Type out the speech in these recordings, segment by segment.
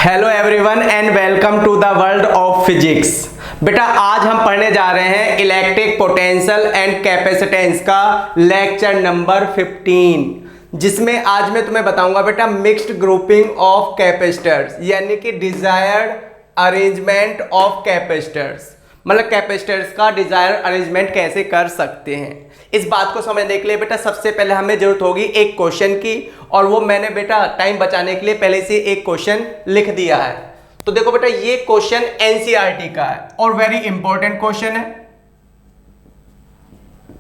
Hello everyone and welcome to the world of physics. बेटा आज हम पढ़ने जा रहे हैं इलेक्ट्रिक पोटेंशियल एंड कैपेसिटेंस का लेक्चर नंबर 15, जिसमें आज मैं तुम्हें बताऊंगा बेटा मिक्स्ड ग्रुपिंग ऑफ कैपेसिटर्स, यानी कि डिजायर्ड अरेंजमेंट ऑफ कैपेसिटर्स। मतलब कैपेसिटर्स का डिजायर अरेंजमेंट कैसे कर सकते हैं। इस बात को समझने के लिए बेटा सबसे पहले हमें जरूरत होगी एक क्वेश्चन की, और वो मैंने बेटा टाइम बचाने के लिए पहले से एक क्वेश्चन लिख दिया है। तो देखो बेटा ये क्वेश्चन एनसीईआरटी का है और वेरी इंपॉर्टेंट क्वेश्चन है।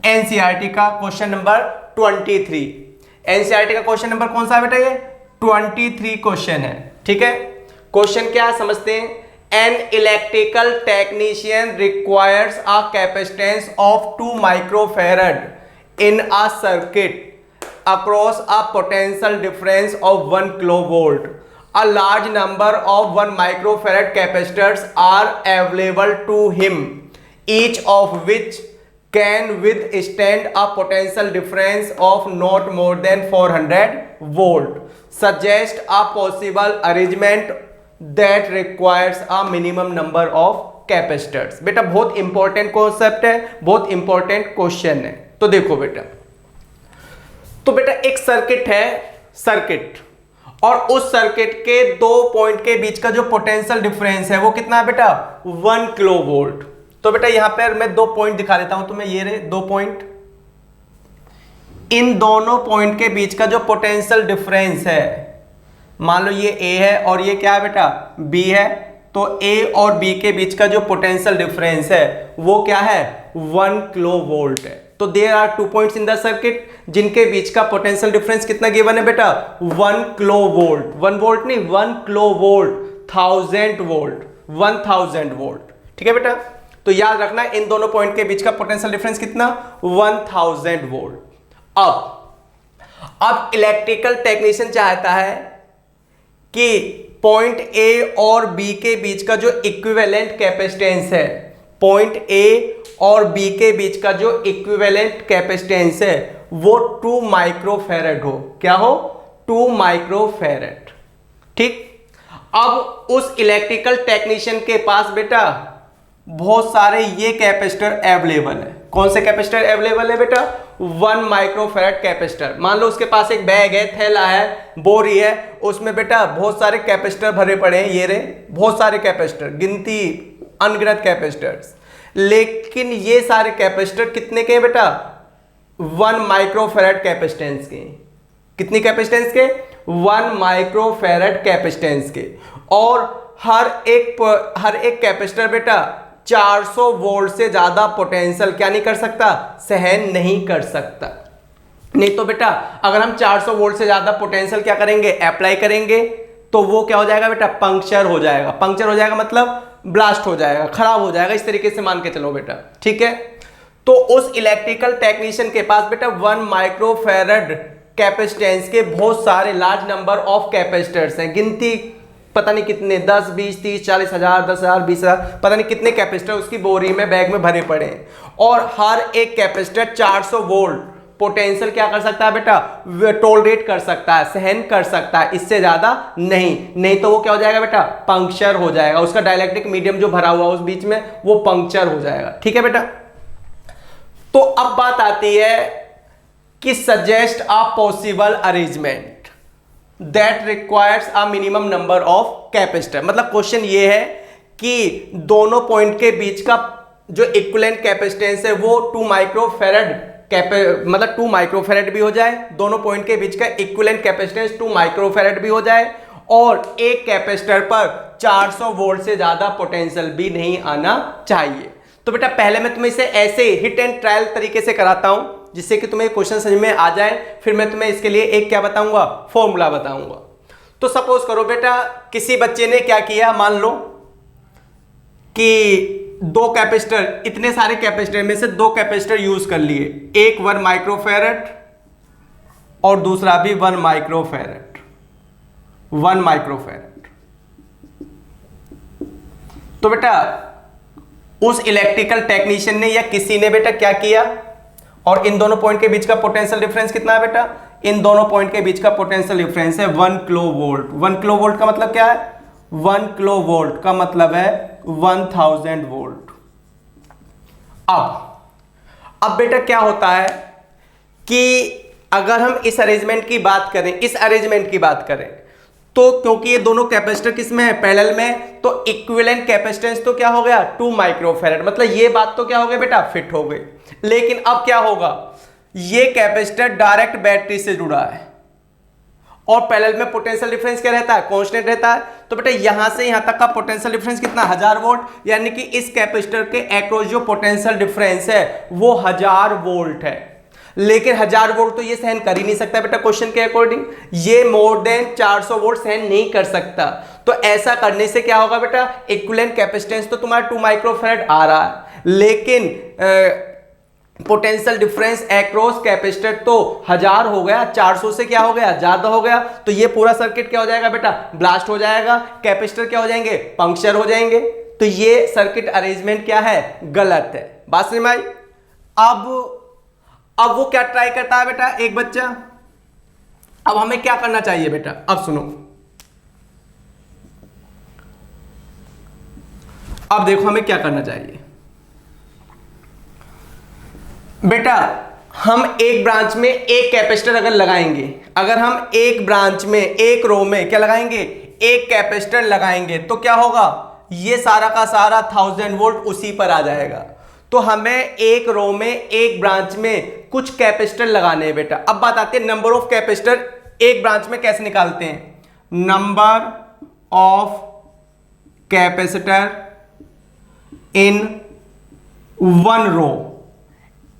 एनसीईआरटी का क्वेश्चन नंबर 23। एनसीईआरटी का क्वेश्चन नंबर कौन सा है बेटा? ये 23 क्वेश्चन है। ठीक है, क्वेश्चन क्या है समझते हैं। An electrical technician requires a capacitance of 2 microfarad in a circuit across a potential difference of 1 kilovolt. A large number of 1 microfarad capacitors are available to him, each of which can withstand a potential difference of not more than 400 volt. Suggest a possible arrangement that requires a minimum number of capacitors. बेटा बहुत important concept है, बहुत important question है। तो देखो बेटा, तो बेटा एक सर्किट है, सर्किट, और उस सर्किट के दो पॉइंट के बीच का जो पोटेंशियल डिफरेंस है वो कितना है बेटा? 1 किलो वोल्ट। तो बेटा यहां पर मैं दो पॉइंट दिखा देता हूं तुम्हें, ये रहे दो पॉइंट। इन दोनों पॉइंट के बीच का जो पोटेंशियल डिफरेंस है, मान लो ये A है और ये क्या है बेटा? B है। तो A और B के बीच का जो पोटेंशियल डिफरेंस है वो क्या है? 1 किलो वोल्ट है। तो there are 2 points in the circuit जिनके बीच का पोटेंशियल डिफरेंस कितना गिवन है बेटा? 1 किलो वोल्ट। 1 वोल्ट नहीं, 1 किलो वोल्ट, 1000 वोल्ट, 1000 वोल्ट। ठीक है बेटा, तो याद रखना इन दोनों पॉइंट के बीच का पोटेंशियल डिफरेंस कितना? 1000 वोल्ट। अब इलेक्ट्रिकल टेक्नीशियन चाहता है कि पॉइंट ए और बी के बीच का जो इक्विवेलेंट कैपेसिटेंस है, पॉइंट ए और बी के बीच का जो इक्विवेलेंट कैपेसिटेंस है वो 2 माइक्रोफैरड हो। क्या हो? 2 माइक्रोफैरड। ठीक, अब उस इलेक्ट्रिकल टेक्नीशियन के पास बेटा बहुत सारे ये कैपेसिटर अवेलेबल है। कौन से कैपेसिटर अवेलेबल है बेटा? 1 माइक्रोफैरड कैपेसिटर। मान लो उसके पास एक बैग है, थैला है, बोरी है, उसमें बेटा बहुत सारे कैपेसिटर भरे पड़े हैं। ये रहे बहुत सारे कैपेसिटर, गिनती अनगिनत कैपेसिटर्स। लेकिन ये सारे कैपेसिटर कितने के हैं बेटा? 1 माइक्रोफैरड कैपेसिटेंस के। कितनी कैपेसिटेंस के? 1 माइक्रोफैरड कैपेसिटेंस के। और हर एक कैपेसिटर बेटा 400 वोल्ट से ज्यादा पोटेंशियल क्या नहीं कर सकता? सहन नहीं कर सकता। नहीं तो बेटा अगर हम 400 वोल्ट से ज्यादा पोटेंशियल क्या करेंगे? अप्लाई करेंगे, तो वो क्या हो जाएगा बेटा? पंक्चर हो जाएगा। पंक्चर हो जाएगा मतलब ब्लास्ट हो जाएगा, खराब हो जाएगा, इस तरीके से मान के चलो बेटा। ठीक है, तो उस इलेक्ट्रिकल टेक्नीशियन के पास बेटा 1 माइक्रोफैरड कैपेसिटेंस के बहुत सारे लार्ज नंबर ऑफ कैपेसिटर्स हैं। गिनती पता नहीं कितने, 10, 20, 30, 40 हजार, 10,000, 20,000, पता नहीं कितने कैपेसिटर उसकी बोरी में, बैग में भरे पड़े हैं। और हर एक कैपेसिटर 400 वोल्ट पोटेंशियल क्या कर सकता है बेटा? टॉलरेट कर सकता है, सहन कर सकता है, इससे ज्यादा नहीं तो वो क्या हो जाएगा बेटा? पंक्चर हो जाएगा। उसका डाइलेक्ट्रिक मीडियम जो भरा हुआ उस बीच में वो पंक्चर हो जाएगा। ठीक है बेटा, तो अब बात आती है कि suggest a possible arrangement that requires a minimum number of capacitor. मतलब क्वेश्चन ये है कि दोनों पॉइंट के बीच का जो इक्विवेलेंट कैपेसिटेंस है वो 2 माइक्रोफैरड मतलब 2 माइक्रोफैरड भी हो जाए, दोनों पॉइंट के बीच का इक्विवेलेंट कैपेसिटेंस 2 माइक्रोफैरड भी हो जाए, और एक कैपेसिटर पर 400 वोल्ट से ज्यादा पोटेंशियल भी नहीं आना चाहिए। तो बेटा पहले मैं तुम्हें इसे ऐसे हिट एंड ट्रायल तरीके से कराता हूं जिससे कि तुम्हें क्वेश्चन समझ में आ जाए। फिर मैं तुम्हें इसके लिए एक क्या बताऊंगा? फॉर्मूला बताऊंगा। तो सपोज करो बेटा किसी बच्चे ने क्या किया, मान लो कि दो कैपेसिटर, इतने सारे कैपेसिटर में से 2 कैपेसिटर यूज कर लिए, एक 1 माइक्रोफैरड और दूसरा भी 1 माइक्रोफैरड। 1 माइक्रोफैरड। तो बेटा उस इलेक्ट्रिकल टेक्नीशियन ने या किसी ने बेटा क्या किया, और इन दोनों पॉइंट के बीच का पोटेंशियल डिफरेंस कितना है बेटा? इन दोनों पॉइंट के बीच का पोटेंशियल डिफरेंस है 1 किलो वोल्ट। 1 किलो वोल्ट का मतलब क्या है? 1 किलो वोल्ट का मतलब है 1000 वोल्ट। अब बेटा क्या होता है कि अगर हम इस अरेंजमेंट की बात करें तो क्योंकि ये दोनों कैपेसिटर किस में है, पैरेलल में, तो इक्विवेलेंट कैपेसिटेंस तो क्या हो गया 2 माइक्रोफैराड, मतलब ये बात तो क्या हो गई बेटा फिट हो गई। लेकिन अब क्या होगा, ये कैपेसिटर डायरेक्ट बैटरी से जुड़ा है और पैरेलल में पोटेंशियल डिफरेंस क्या रहता है, कांस्टेंट रहता है। तो बेटा यहां से यहां तक का पोटेंशियल डिफरेंस कितना, 1000 वोल्ट, यानी कि इस कैपेसिटर के अक्रॉस जो पोटेंशियल डिफरेंस है वो 1000 वोल्ट है। लेकिन 1000 वोल्ट तो ये सहन कर ही नहीं सकता बेटा, क्वेश्चन के अकॉर्डिंग ये मोर देन 400 वोल्ट सहन नहीं कर सकता। तो ऐसा करने से क्या होगा बेटा, इक्विवेलेंट कैपेसिटेंस तो तुम्हारा 2 माइक्रोफैराड आ रहा है, लेकिन पोटेंशियल डिफरेंस अक्रॉस कैपेसिटर तो 1000 हो गया, 400 से क्या हो गया, ज्यादा हो गया। तो ये पूरा सर्किट क्या हो जाएगा बेटा, ब्लास्ट हो जाएगा, कैपेसिटर क्या हो जाएंगे, पंक्चर हो जाएंगे। तो ये सर्किट अरेंजमेंट क्या है, गलत है। बात समझ में आई। अब वो क्या ट्राई करता है बेटा, एक बच्चा, अब हमें क्या करना चाहिए बेटा, अब सुनो, अब देखो हमें क्या करना चाहिए बेटा। हम एक ब्रांच में एक कैपेसिटर अगर लगाएंगे, अगर हम एक ब्रांच में एक रो में क्या लगाएंगे, एक कैपेसिटर लगाएंगे, तो क्या होगा, ये सारा का सारा 1000 वोल्ट उसी पर आ जाएगा। तो हमें एक रो में एक ब्रांच में कुछ कैपेसिटर लगाने हैं बेटा। अब बात आती है नंबर ऑफ कैपेसिटर एक ब्रांच में कैसे निकालते हैं, number of capacitor in one row.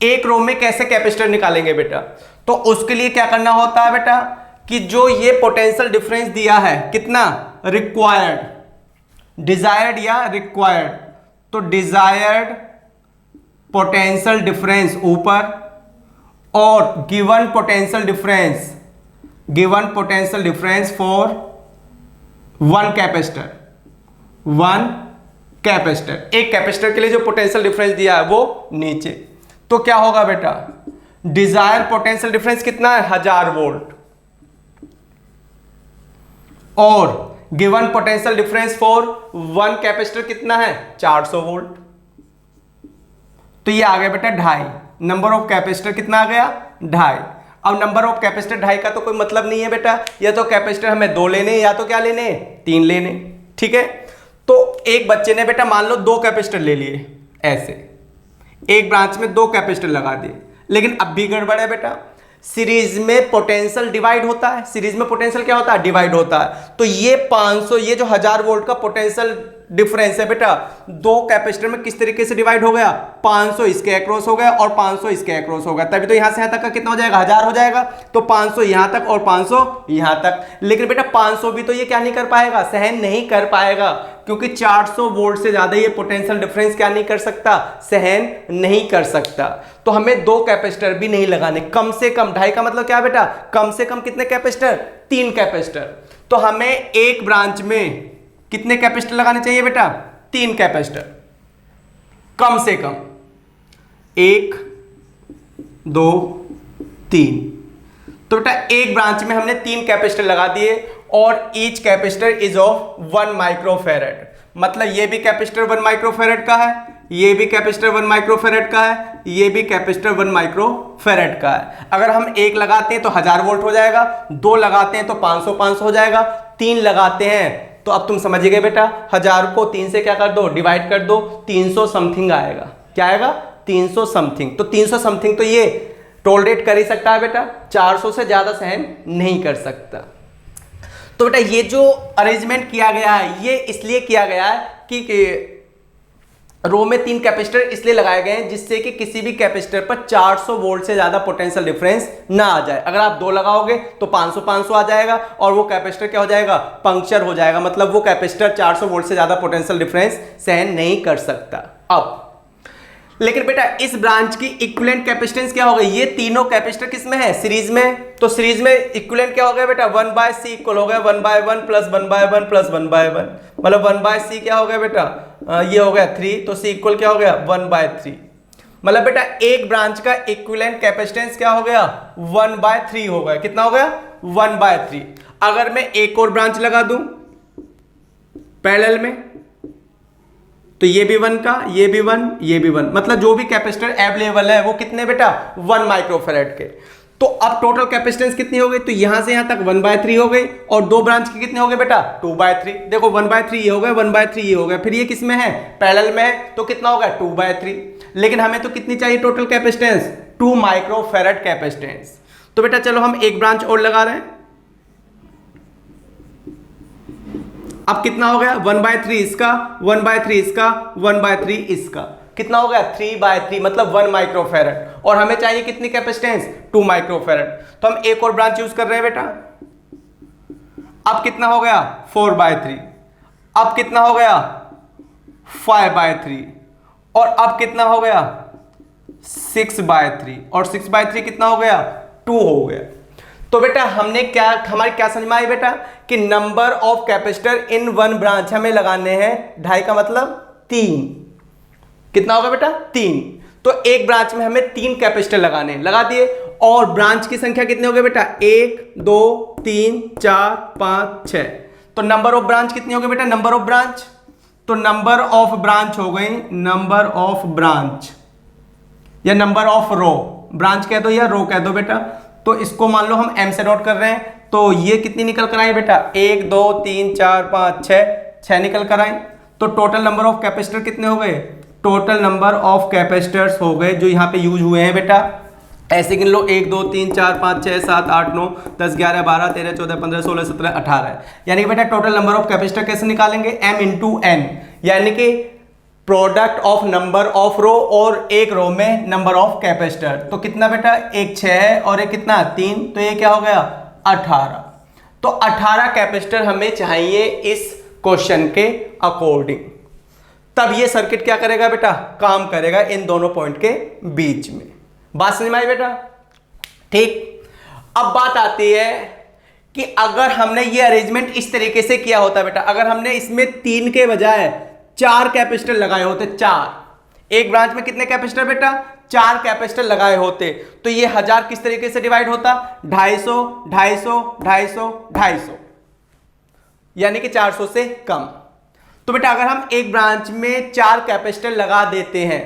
एक रो में कैसे कैपेसिटर निकालेंगे बेटा, तो उसके लिए क्या करना होता है बेटा कि जो ये पोटेंशियल डिफरेंस दिया है कितना, रिक्वायर्ड, डिजायर्ड या रिक्वायर्ड, तो डिजायर्ड पोटेंशियल डिफरेंस ऊपर और given potential difference for one capacitor, एक कैपेसिटर के लिए जो पोटेंशियल डिफरेंस दिया है वो नीचे। तो क्या होगा बेटा, डिजायर पोटेंशियल डिफरेंस कितना है, 1000 वोल्ट, और given potential difference for one capacitor कितना है, 400 वोल्ट। तो ये आ गया बेटा 2.5, नंबर ऑफ कैपेसिटर कितना आ गया, 2.5। अब नंबर ऑफ कैपेसिटर 2.5 का तो कोई मतलब नहीं है बेटा, या तो कैपेसिटर हमें 2 लेने या तो क्या लेने, 3 लेने, ठीक है। तो एक बच्चे ने बेटा मान लो 2 कैपेसिटर ले लिए, ऐसे एक ब्रांच में 2 कैपेसिटर लगा दिए, लेकिन अब भी गड़बड़ है बेटा, सीरीज में पोटेंशियल डिवाइड होता है, सीरीज में पोटेंशियल क्या होता है, डिवाइड होता है। तो ये 500, ये जो 1000 वोल्ट का पोटेंशियल डिफरेंस है बेटा, 2 कैपेसिटर में किस तरीके से डिवाइड हो गया, 500 इसके अक्रॉस हो गया और 500 इसके अक्रॉस हो गया, तभी तो यहां से यहां तक का कितना हो जाएगा, 1000 हो जाएगा। तो 500 यहां तक और 500 यहां तक, लेकिन बेटा 500 भी तो ये क्या नहीं कर पाएगा, सहन नहीं कर पाएगा, क्योंकि 400 वोल्ट से ज्यादा ये पोटेंशियल डिफरेंस क्या नहीं कर सकता, सहन नहीं कर सकता। तो हमें 2 कैपेसिटर भी नहीं लगाने, कम से कम 2.5 का मतलब क्या है बेटा, कम से कम कितने कैपेसिटर, 3 कैपेसिटर। तो हमें एक ब्रांच में कितने कैपेसिटर लगाने चाहिए बेटा, 3 कैपेसिटर कम से कम, 1 2 3। तो बेटा एक ब्रांच में हमने 3 कैपेसिटर लगा दिए और each capacitor is of 1 microfarad, मतलब ये भी कैपेसिटर 1 माइक्रोफैराड का है, ये भी कैपेसिटर 1 माइक्रोफैराड का है, ये भी कैपेसिटर 1 माइक्रोफैराड का है। अगर हम एक लगाते हैं तो 1000 वोल्ट हो जाएगा, 2 लगाते हैं तो 500 हो जाएगा, 3 लगाते हैं तो अब तुम समझ गए बेटा, 1000 को 3 से क्या कर दो, डिवाइड कर दो, 300 समथिंग आएगा। क्या आएगा, 300 समथिंग। तो 300 समथिंग तो ये टॉलरेट कर ही सकता है बेटा, 400 से ज्यादा सहन नहीं कर सकता। तो बेटा ये जो अरेंजमेंट किया गया है ये इसलिए किया गया है कि रो में 3 कैपेसिटर इसलिए लगाए गए हैं जिससे कि किसी भी कैपेसिटर पर 400 वोल्ट से ज्यादा पोटेंशियल डिफरेंस ना आ जाए। अगर आप 2 लगाओगे तो 500 आ जाएगा और वो कैपेसिटर क्या हो जाएगा, पंक्चर हो जाएगा, मतलब वो कैपेसिटर 400 वोल्ट से ज्यादा पोटेंशियल डिफरेंस सहन नहीं कर सकता। अब लेकिन बेटा इस ब्रांच की इक्विवेलेंट कैपेसिटेंस क्या हो गई, ये तीनों कैपेसिटर किस में है, सीरीज में। तो सीरीज में इक्विवेलेंट क्या हो गया बेटा, 1/c इक्वल हो गया 1/1 प्लस 1/1 प्लस 1/1, मतलब 1/c क्या हो गया बेटा, ये हो गया 3, तो c इक्वल क्या हो गया 1/3। मतलब बेटा एक ब्रांच का इक्विवेलेंट कैपेसिटेंस क्या हो गया, 1/3 हो गया। कितना हो गया, 1/3। अगर मैं एक और ब्रांच लगा दूं, पैरेलल में, तो ये भी 1 का, ये भी 1, ये भी 1, मतलब जो भी कैपेसिटर अवेलेबल है वो कितने बेटा 1 माइक्रोफैराड के। तो अब टोटल कैपेसिटेंस कितनी हो गई, तो यहां से यहां तक 1/3 हो गई, और दो ब्रांच के कितने हो गए बेटा 2/3। देखो 1/3 ये हो गया, 1/3 ये हो गया, फिर ये किस में है पैरेलल में है, तो कितना होगा 2/3। लेकिन हमें तो कितनी चाहिए टोटल कैपेसिटेंस 2 माइक्रोफैराड कैपेसिटेंस। तो बेटा चलो हम एक ब्रांच और लगा रहे हैं। अब कितना हो गया 1/3 इसका, 1/3 इसका, 1/3 इसका, कितना हो गया 3/3 मतलब 1 माइक्रोफैराड। और हमें चाहिए कितनी कैपेसिटेंस 2 माइक्रोफैराड। तो हम एक और ब्रांच यूज कर रहे हैं बेटा। अब कितना हो गया 4/3, अब कितना हो गया 5/3, और अब कितना हो गया 6/3, और 6/3 कितना हो गया 2 हो गया। तो बेटा हमने क्या, हमारी क्या समझ में आई बेटा कि number of capacitor in 1 branch हमें लगाने हैं 2.5 का मतलब 3। कितना होगा बेटा 3। तो एक ब्रांच में हमें 3 कैपेसिटर लगाने, लगा दिए। और ब्रांच की संख्या कितनी हो गई बेटा 1 2 3 4 5 6। तो नंबर ऑफ ब्रांच कितनी हो गई बेटा नंबर ऑफ ब्रांच, तो नंबर ऑफ ब्रांच हो गई नंबर ऑफ ब्रांच, या नंबर ऑफ रो, ब्रांच कह दो या रो कह दो बेटा। तो इसको मान लो हम m से नोट कर रहे हैं, तो ये कितनी निकल कर आई बेटा 1 2 3 4 5 6 निकल कर आई। तो टोटल नंबर ऑफ कैपेसिटर कितने हो गए, टोटल नंबर ऑफ कैपेसिटर्स हो गए जो यहाँ पे यूज हुए हैं बेटा, ऐसे गिन लो 1 2 3 4 5 6 7 8 9 10 11 12 13 14 15 16 17 18। यानी कि बेटा टोटल नंबर ऑफ कैपेसिटर कैसे निकालेंगे m इंटू n, यानी कि प्रोडक्ट ऑफ नंबर ऑफ रो और एक रो में नंबर ऑफ कैपेसिटर। तो कितना बेटा एक 6 है और एक कितना 3, तो ये क्या हो गया 18। तो 18 कैपेसिटर हमें चाहिए इस क्वेश्चन के अकॉर्डिंग। तब ये सर्किट क्या करेगा बेटा काम करेगा इन दोनों पॉइंट के बीच में। बात समझ में आई बेटा, ठीक। अब बात आती है कि अगर हमने ये अरेंजमेंट इस तरीके से किया होता बेटा, अगर हमने इसमें 3 के बजाय 4 कैपेसिटर लगाए होते, 4, एक ब्रांच में कितने कैपेसिटर बेटा 4 कैपेसिटर लगाए होते, तो ये 1000 किस तरीके से डिवाइड होता 250 250 250 250, यानी कि 400 से कम। तो बेटा अगर हम एक ब्रांच में 4 कैपेसिटर लगा देते हैं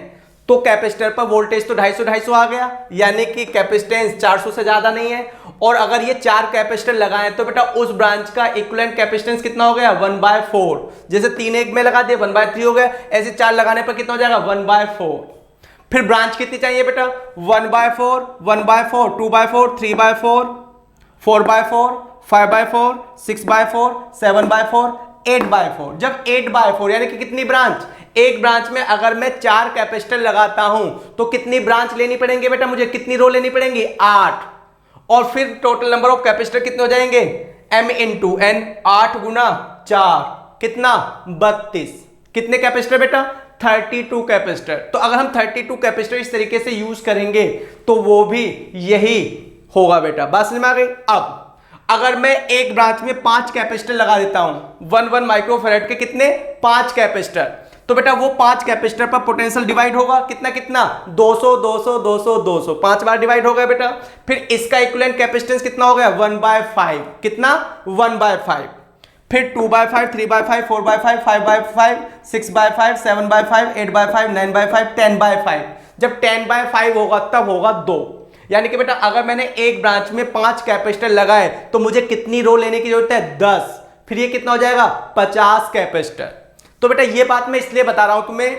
तो कैपेसिटर पर वोल्टेज तो 250 250 आ गया, यानी कि कैपेसिटेंस 400 से ज्यादा नहीं है। और अगर ये 4 कैपेसिटर लगाएं तो बेटा उस ब्रांच का इक्विवेलेंट कैपेसिटेंस कितना हो गया 1/4। जैसे 3 एक में लगा दिए 1/3 हो गया, ऐसे 4 लगाने पर कितना हो जाएगा 1/4। फिर ब्रांच कितनी चाहिए बेटा 1/4 1/4 2/4 3/4 4/4 5/4 6/4 7/4 8/4। जब 8/4 यानी कि कितनी ब्रांच, एक ब्रांच में अगर मैं 4 कैपेसिटर लगाता हूं तो कितनी ब्रांच लेनी पड़ेंगे बेटा मुझे, कितनी रो लेनी पड़ेंगी 8। और फिर टोटल नंबर ऑफ कैपेसिटर कितने हो जाएंगे m इंटू n, 8 गुना 4 कितना 32। कितने कैपेसिटर बेटा 32 कैपेसिटर। तो अगर हम 32 कैपेसिटर इस तरीके से यूज करेंगे तो वो भी यही होगा बेटा। बात समझ में आ गई। अब अगर मैं एक ब्रांच में 5 कैपेसिटर लगा देता हूं 1 माइक्रोफैराड के, कितने 5 कैपेसिटर, तो बेटा वो 5 कैपेसिटर पर पोटेंशियल डिवाइड होगा कितना कितना 200 200 200 200, 5 बार डिवाइड हो गया बेटा। फिर इसका इक्विवेलेंट कैपेसिटेंस कितना हो गया 1/5, कितना 1/5। फिर 2/5 3/5 4/5 5/5 6/5 7/5 8/5 9/5 10/5। जब 10/5 होगा तब होगा 2। यानी कि बेटा अगर मैंने एक ब्रांच में 5 कैपेसिटर लगाए तो मुझे कितनी रो लेने की जरूरत है 10। फिर ये कितना हो जाएगा 50 कैपेसिटर। तो बेटा ये बात मैं इसलिए बता रहा हूं तुम्हें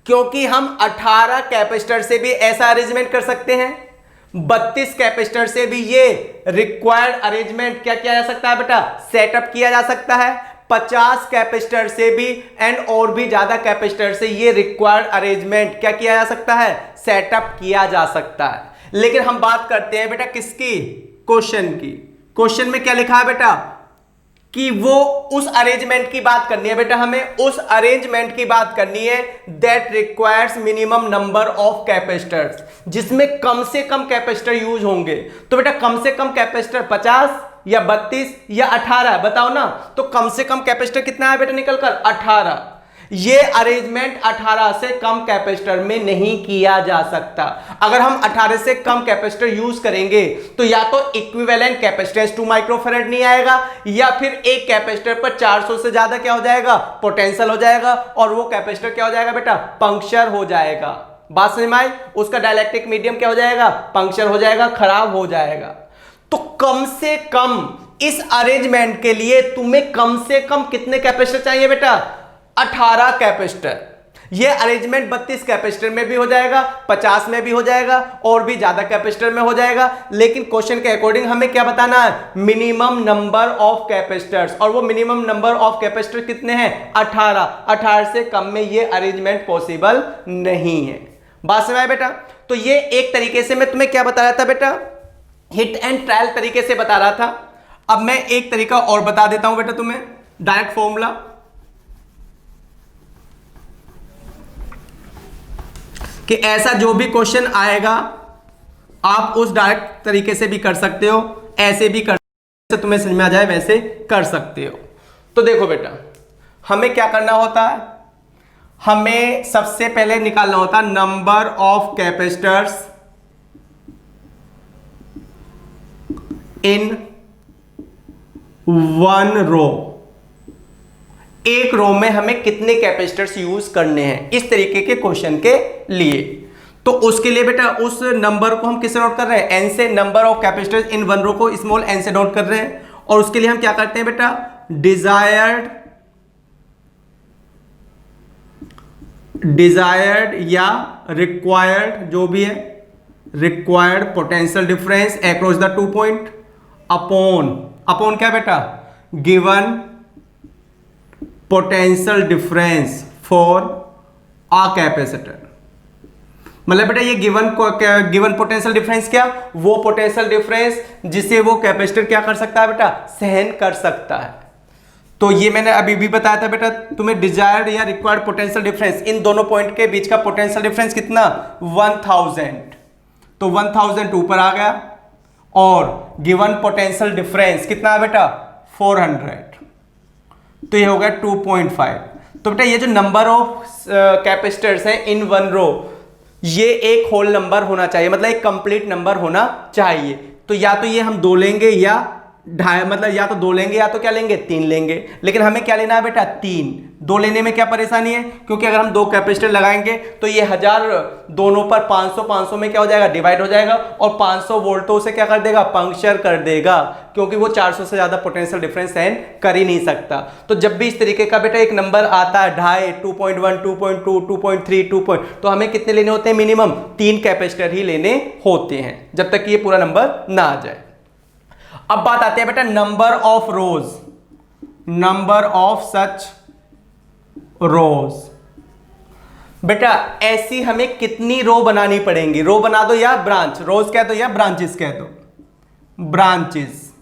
क्योंकि हम 18 कैपेसिटर से भी ऐसा अरेंजमेंट कर सकते हैं, 32 कैपेसिटर से भी ये रिक्वायर्ड अरेंजमेंट क्या किया जा सकता है बेटा सेटअप किया जा सकता है, 50 कैपेसिटर से भी एंड और भी ज्यादा कैपेसिटर से ये रिक्वायर्ड अरेंजमेंट क्या किया जा सकता है सेटअप किया जा सकता है। लेकिन हम बात करते हैं बेटा किसकी, क्वेश्चन की। क्वेश्चन में क्या लिखा है बेटा कि वो उस अरेंजमेंट की बात करनी है बेटा, हमें उस अरेंजमेंट की बात करनी है that requires minimum number of capacitors, जिसमें कम से कम कैपेसिटर यूज होंगे। तो बेटा कम से कम कैपेसिटर 50 या 32 या 18 बताओ ना। तो कम से कम कैपेसिटर कितना है बेटा निकल कर 18। ये अरेंजमेंट 18 से कम कैपेसिटर में नहीं किया जा सकता। अगर हम 18 से कम कैपेसिटर यूज करेंगे तो या तो इक्विवेलेंट कैपेसिटेंस 2 माइक्रोफैराड नहीं आएगा, या फिर एक कैपेसिटर पर 400 से ज्यादा क्या हो जाएगा, पोटेंशियल हो जाएगा, और वो कैपेसिटर क्या हो जाएगा बेटा, पंक्चर हो जाएगा। बात समझ में आई? उसका डाइलेक्ट्रिक मीडियम क्या हो जाएगा, पंक्चर हो जाएगा, खराब हो जाएगा। तो कम से कम इस अरेंजमेंट के लिए तुम्हें कम से कम कितने कैपेसिटर चाहिए बेटा, 18 कैपेसिटर। यह अरेंजमेंट 32 कैपेसिटर में भी हो जाएगा, 50 में भी हो जाएगा, और भी ज्यादा कैपेसिटर में हो जाएगा। लेकिन क्वेश्चन के अकॉर्डिंग हमें क्या बताना है, मिनिमम नंबर ऑफ कैपेसिटर्स, और वो मिनिमम नंबर ऑफ कैपेसिटर कितने हैं, 18। 18 से कम में यह अरेंजमेंट पॉसिबल नहीं है। बात समझ में बेटा? तो ये एक तरीके से मैं तुम्हें क्या बता रहा था बेटा, हिट एंड ट्रायल तरीके से बता रहा था। अब मैं एक तरीका और बता देता हूं बेटा तुम्हें, डायरेक्ट फॉर्मूला, कि ऐसा जो भी क्वेश्चन आएगा आप उस डायरेक्ट तरीके से भी कर सकते हो, ऐसे भी कर सकते हो, तुम्हें समझ में आ जाए वैसे कर सकते हो। तो देखो बेटा, हमें क्या करना होता है, हमें सबसे पहले निकालना होता है number of capacitors in one row. एक रो में हमें कितने कैपेसिटर्स यूज करने हैं, इस तरीके के क्वेश्चन के लिए। तो उसके लिए बेटा उस नंबर को हम किससे नोट कर रहे हैं, एन से, number of capacitors in one row को स्मॉल एन से नोट कर रहे हैं। और उसके लिए हम क्या करते हैं बेटा, डिजायर्ड या रिक्वायर्ड, जो भी है, required potential difference across the 2 point upon क्या बेटा, given potential difference for a capacitor. मतलब बेटा ये गिवन पोटेंशियल डिफरेंस क्या, वो पोटेंशियल डिफरेंस जिसे वो कैपेसिटर क्या कर सकता है बेटा, सहन कर सकता है। तो ये मैंने अभी भी बताया था बेटा तुम्हें, डिजायर्ड या रिक्वायर्ड पोटेंशियल डिफरेंस, इन दोनों पॉइंट के बीच का पोटेंशियल डिफरेंस कितना, 1000। तो 1000 ऊपर आ गया, और गिवन पोटेंशियल डिफरेंस कितना है बेटा, 400। तो ये हो गया 2.5। तो बेटा ये जो नंबर ऑफ कैपेसिटर्स हैं इन वन रो, ये एक होल नंबर होना चाहिए, मतलब एक कंप्लीट नंबर होना चाहिए। तो या तो ये हम 2 लेंगे या मतलब या तो 2 लेंगे या तो क्या लेंगे, 3 लेंगे। लेकिन हमें क्या लेना है बेटा, 3। 2 लेने में क्या परेशानी है, क्योंकि अगर हम 2 कैपेसिटर लगाएंगे तो ये 1000 दोनों पर 500 में क्या हो जाएगा, डिवाइड हो जाएगा, और 500 वोल्टों से क्या कर देगा, पंक्चर कर देगा, क्योंकि वो 400 से ज्यादा पोटेंशियल डिफरेंस सहन कर ही नहीं सकता। तो जब भी इस तरीके का बेटा एक नंबर आता है, 2.5, 2.1, 2.2, 2.3, 2. तो हमें कितने लेने होते हैं, मिनिमम 3 कैपेसिटर ही लेने होते हैं, जब तक कि ये पूरा नंबर ना आ जाए। अब बात आती है बेटा number of rows, number of such rows. बेटा ऐसी हमें कितनी रो बनानी पड़ेंगी, रो बना दो या ब्रांच, रोज कह दो या ब्रांचेस कह दो, ब्रांचेस।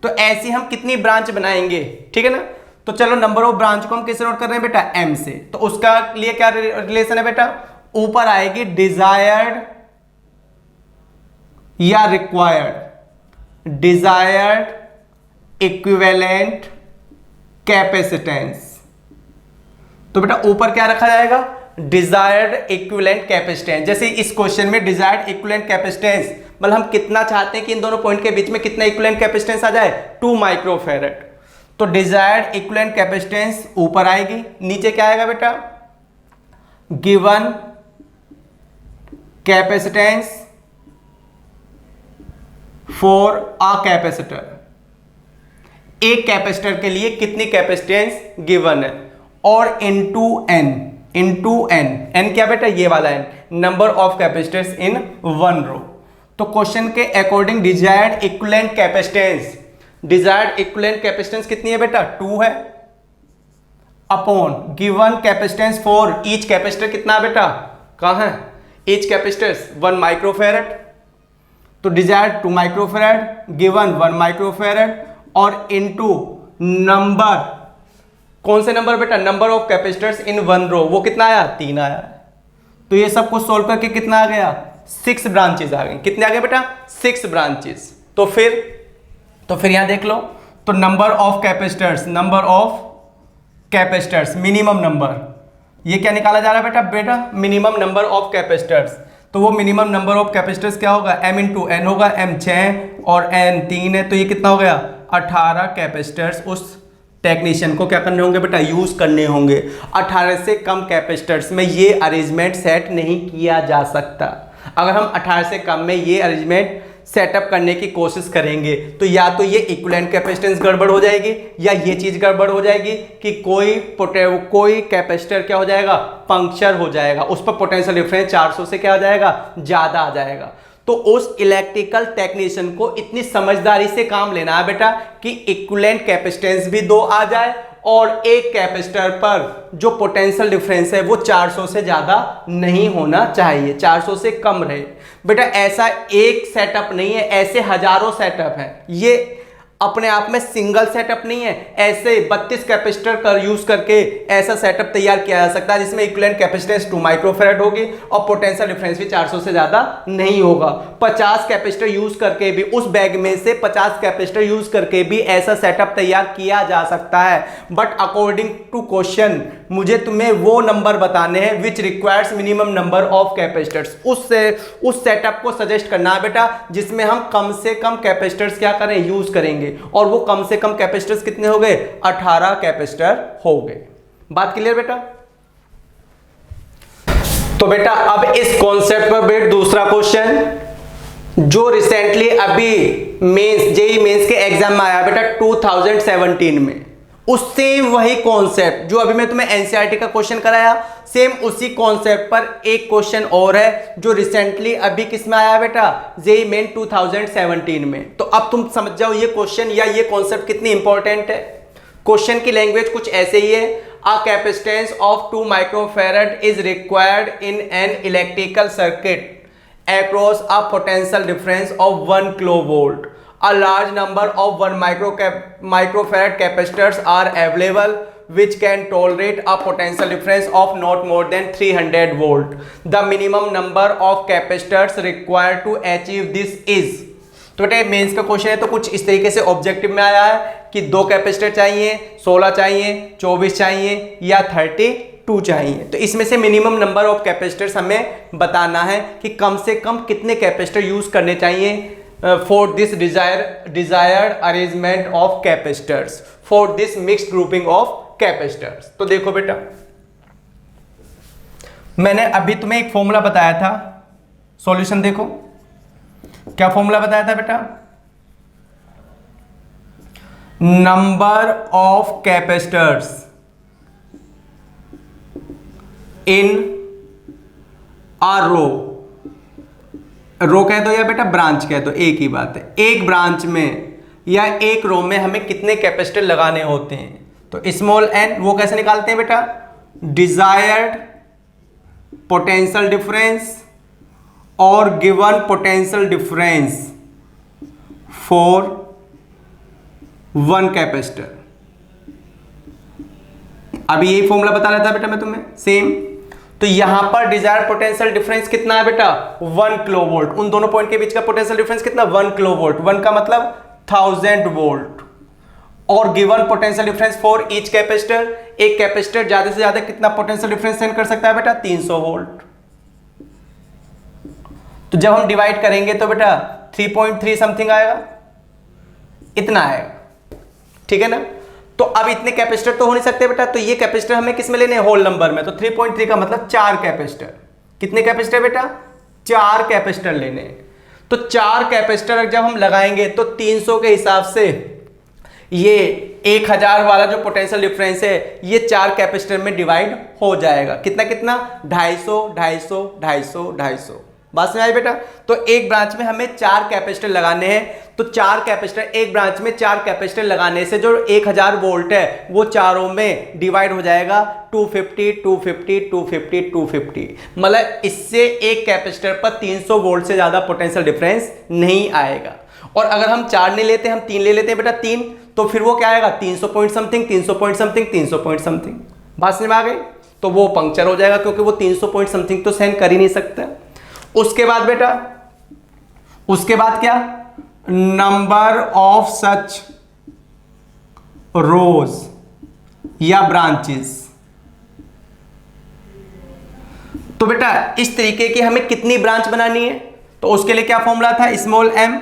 तो ऐसी हम कितनी ब्रांच बनाएंगे, ठीक है ना। तो चलो नंबर ऑफ ब्रांच को हम किससे नोट कर रहे हैं बेटा, एम से। तो उसका लिए क्या रिलेशन है बेटा, ऊपर आएगी डिजायर्ड या रिक्वायर्ड, डिजायर्ड इक्विवेलेंट कैपेसिटेंस। तो बेटा ऊपर क्या रखा जाएगा, डिजायर्ड इक्विवेलेंट कैपेसिटेंस। जैसे इस क्वेश्चन में डिजायर्ड इक्विवेलेंट कैपेसिटेंस, मतलब हम कितना चाहते हैं कि इन दोनों पॉइंट के बीच में कितना इक्विवेलेंट कैपेसिटेंस आ जाए, 2 माइक्रोफैरड। तो डिजायर्ड इक्विवेलेंट कैपेसिटेंस ऊपर आएगी, नीचे क्या आएगा बेटा, given capacitance for a capacitor. एक कैपेसिटर के लिए कितनी कैपेसिटेंस गिवन है, और इनटू एन, एन क्या बेटा, ये वाला N, number of capacitors in one row. तो क्वेश्चन के according desired equivalent capacitance, desired equivalent capacitance कितनी है बेटा, 2 है, upon given capacitance for each capacitor कितना है बेटा, कहां है, ईच कैपेसिटर्स 1 माइक्रोफैरड। तो डिजायर्ड 2 माइक्रोफैरड, गिवन 1 माइक्रोफैरड, और इनटू नंबर, कौन से नंबर बेटा, number of capacitors in one row, वो कितना आया, 3 आया। तो ये सब कुछ सोल्व करके कितना आ गया, 6 ब्रांचेस आ गई। कितने आ गए बेटा, 6 ब्रांचेस। तो फिर यहां देख लो, तो number of capacitors, minimum number ये क्या निकाला जा रहा है बेटा? बेटा मिनिमम नंबर ऑफ कैपेसिटर्स। तो वो मिनिमम नंबर ऑफ कैपेसिटर्स क्या होगा? m इंटू एन होगा, m 6 और n 3 है, तो ये कितना हो गया? 18 कैपेसिटर्स उस टेक्नीशियन को क्या करने होंगे बेटा? यूज करने होंगे। 18 से कम कैपेसिटर्स में ये अरेंजमेंट सेट नहीं किया जा सकता। अगर हम 18 से कम में ये अरेंजमेंट सेटअप करने की कोशिश करेंगे तो या तो ये इक्विवेलेंट कैपेसिटेंस गड़बड़ हो जाएगी या ये चीज गड़बड़ हो जाएगी कि कोई कैपेसिटर क्या हो जाएगा? पंक्चर हो जाएगा, उस पर पोटेंशियल डिफरेंस 400 से क्या हो जाएगा? ज्यादा आ जाएगा। तो उस इलेक्ट्रिकल टेक्नीशियन को इतनी समझदारी से काम लेना है बेटा कि इक्विवेलेंट कैपेसिटेंस भी 2 आ जाए और एक कैपेसिटर पर जो पोटेंशियल डिफरेंस है वो 400 से ज्यादा नहीं होना चाहिए, 400 से कम रहे। बेटा ऐसा एक सेटअप नहीं है, ऐसे हजारों सेटअप हैं। ये अपने आप में सिंगल सेटअप नहीं है, ऐसे 32 कैपेसिटर का यूज करके ऐसा सेटअप तैयार किया जा सकता है जिसमें इक्विवेलेंट कैपेसिटेंस 2 माइक्रोफैराड होगी और पोटेंशियल डिफरेंस भी 400 से ज्यादा नहीं होगा। 50 कैपेसिटर यूज करके भी, उस बैग में से 50 कैपेसिटर यूज करके भी ऐसा सेटअप तैयार किया जा सकता है। बट अकॉर्डिंग टू क्वेश्चन मुझे तुम्हें वो नंबर बताने हैं which requires minimum number of capacitors. उस सेटअप को सजेस्ट करना है बेटा जिसमें हम कम से कम कैपेसिटर्स क्या करें? यूज करेंगे। और वो कम से कम कैपेसिटर्स कितने हो गए? 18 कैपेसिटर हो गए। बात क्लियर बेटा? तो बेटा अब इस कॉन्सेप्ट पर बेटा दूसरा क्वेश्चन जो रिसेंटली अभी मेंस जेईई मेंस के एग्जाम में आया बेटा 2017 में, उससे वही कॉन्सेप्ट जो अभी मैं तुम्हें एनसीईआरटी का क्वेश्चन कराया, सेम उसी कॉन्सेप्ट पर एक क्वेश्चन और है जो रिसेंटली अभी किस में आया बेटा? जेईई मेन 2017 में। तो अब तुम समझ जाओ ये क्वेश्चन या ये कॉन्सेप्ट कितनी इंपॉर्टेंट है। क्वेश्चन की लैंग्वेज कुछ ऐसे ही है। A capacitance of 2 microfarad is required in an electrical circuit across a potential difference of 1 kilovolt. A large number of 1 microfarad capacitors are available which can tolerate a potential difference of not more than 300 volt. The minimum number of capacitors required to achieve this is. तो बेटा mains का question है तो कुछ इस तरीके से objective में आया है कि 2 कैपेसिटर चाहिए, 16 चाहिए, 24 चाहिए या 32 चाहिए। तो इसमें से मिनिमम नंबर ऑफ कैपेसिटर्स हमें बताना है कि कम से कम कितने कैपेसिटर यूज करने चाहिए for this desired arrangement of capacitors, for this mixed grouping of capacitors. तो देखो बेटा मैंने अभी तुम्हें एक फॉर्मूला बताया था, सॉल्यूशन देखो क्या फॉर्मूला बताया था बेटा? नंबर ऑफ कैपेसिटर्स इन आ रो कह दो या बेटा ब्रांच कह दो, एक ही बात है। एक ब्रांच में या एक रो में हमें कितने कैपेसिटर लगाने होते हैं? तो स्मॉल एन वो कैसे निकालते हैं बेटा? डिजायर्ड पोटेंशियल डिफरेंस और given potential difference for 1 capacitor. अभी यही फॉर्मूला बता रहा था बेटा मैं तुम्हें सेम। तो यहां पर डिजायर्ड पोटेंशियल डिफरेंस कितना है बेटा? 1 किलोवोल्ट। उन दोनों पॉइंट के बीच का पोटेंशियल डिफरेंस कितना? 1 किलोवोल्ट। 1 का मतलब 1000 वोल्ट। और given potential difference for each capacitor, एक कैपेसिटर ज्यादा से ज्यादा कितना पोटेंशियल डिफरेंस सेंड कर सकता है बेटा? 300 वोल्ट। तो जब हम डिवाइड करेंगे तो बेटा 3.3 समथिंग आएगा, इतना आएगा, ठीक है ना? तो अब इतने कैपेसिटर तो हो नहीं सकते बेटा, तो ये कैपेसिटर हमें किस में लेने हैं? होल नंबर में। तो 3.3 का मतलब 4 कैपेसिटर। कितने कैपेसिटर बेटा? 4 कैपेसिटर लेने हैं। तो 4 कैपेसिटर जब हम लगाएंगे तो 300 के हिसाब से ये 1000 वाला जो पोटेंशियल डिफरेंस है ये 4 कैपेसिटर में डिवाइड हो जाएगा। कितना कितना? 250, 250, 250, 250। बात समझ आई बेटा? तो एक ब्रांच में हमें 4 कैपेसिटर लगाने हैं। तो 4 कैपेसिटर, एक ब्रांच में 4 कैपेसिटर लगाने से जो 1000 वोल्ट है वो चारों में डिवाइड हो जाएगा 250, 250, 250, 250। मतलब इससे एक कैपेसिटर पर 300 वोल्ट से ज्यादा पोटेंशियल डिफरेंस नहीं आएगा। और अगर हम 4 नहीं लेते, हम 3 ले लेते हैं बेटा, 3, तो फिर वो क्या आएगा? 300 point something, 300 point something, 300 point something. बात समझ में आ गई? तो वो पंक्चर हो जाएगा क्योंकि वो 300 पॉइंट समथिंग तो सेंड कर ही नहीं सकता। उसके बाद बेटा, उसके बाद क्या? नंबर ऑफ सच रोज या ब्रांचेस तो बेटा इस तरीके की हमें कितनी ब्रांच बनानी है, तो उसके लिए क्या फॉर्मूला था, स्मॉल m,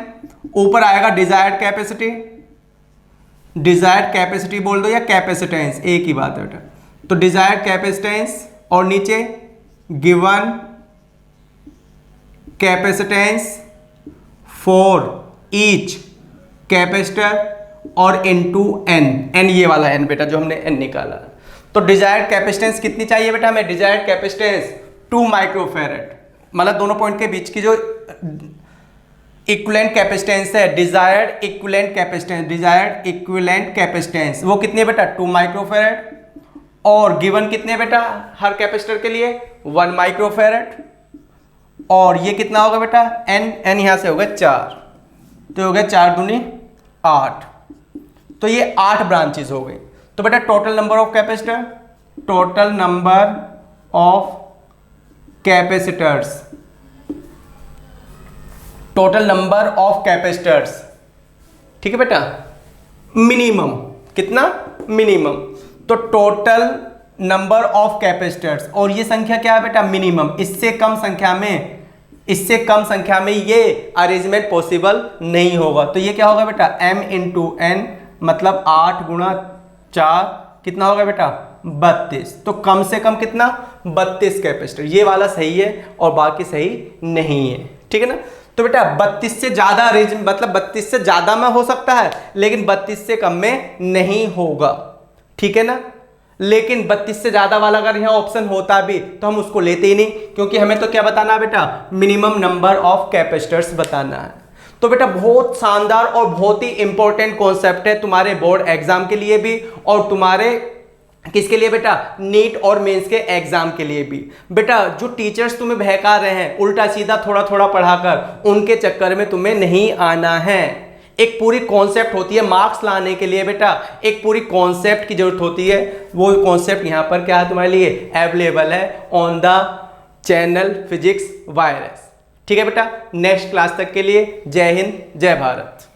ऊपर आएगा डिजायर्ड कैपेसिटी, डिजायर्ड कैपेसिटी बोल दो या कैपेसिटेंस, एक ही बात है बेटा। तो डिजायर्ड कैपेसिटेंस और नीचे given capacitance for each capacitor और इनटू n ये वाला n बेटा जो हमने n निकाला। तो डिजायर्ड कैपेसिटेंस कितनी चाहिए बेटा हमें, डिजायर्ड कैपेसिटेंस 2 माइक्रोफैरड, मतलब दोनों पॉइंट के बीच की जो इक्विवेलेंट कैपेसिटेंस है, desired equivalent capacitance, desired equivalent capacitance वो कितनी है बेटा 2 माइक्रोफैरड, और गिवन कितने बेटा हर कैपेसिटर के लिए 1 माइक्रोफैरड, और ये कितना होगा बेटा n यहां से होगा 4, तो हो गया 4 दूनी 8, तो ये 8 ब्रांचेस हो गई। तो बेटा total number of capacitor, total number of capacitors, total number of capacitors, ठीक है बेटा, मिनिमम कितना, मिनिमम, तो टोटल नंबर ऑफ कैपेसिटर्स, और ये संख्या क्या है बेटा मिनिमम, इससे कम संख्या में ये अरेंजमेंट पॉसिबल नहीं होगा। तो ये क्या होगा बेटा m इंटू n, मतलब 8 गुणा 4 कितना होगा बेटा 32, तो कम से कम कितना 32 कैपेसिटर, ये वाला सही है और बाकी सही नहीं है, ठीक है ना। तो बेटा 32 से ज्यादा अरेंज, मतलब 32 से ज्यादा में हो सकता है लेकिन 32 से कम में नहीं होगा, ठीक है ना। लेकिन 32 से ज्यादा वाला अगर यहाँ ऑप्शन होता भी तो हम उसको लेते ही नहीं, क्योंकि हमें तो क्या बताना है बेटा, मिनिमम नंबर ऑफ कैपेसिटर्स बताना है। तो बेटा बहुत शानदार और बहुत ही इंपॉर्टेंट कॉन्सेप्ट है तुम्हारे बोर्ड एग्जाम के लिए भी, और तुम्हारे किसके लिए बेटा, नीट और मेंस के एग्जाम के लिए भी। बेटा जो टीचर्स तुम्हें बहका रहे हैं उल्टा सीधा थोड़ा थोड़ा पढ़ाकर, उनके चक्कर में तुम्हें नहीं आना है। एक पूरी कॉन्सेप्ट होती है मार्क्स लाने के लिए बेटा, एक पूरी कॉन्सेप्ट की जरूरत होती है, वो कॉन्सेप्ट यहाँ पर क्या है तुम्हारे लिए अवेलेबल है on the channel physics virus, ठीक है बेटा। नेक्स्ट क्लास तक के लिए जय हिंद जय भारत।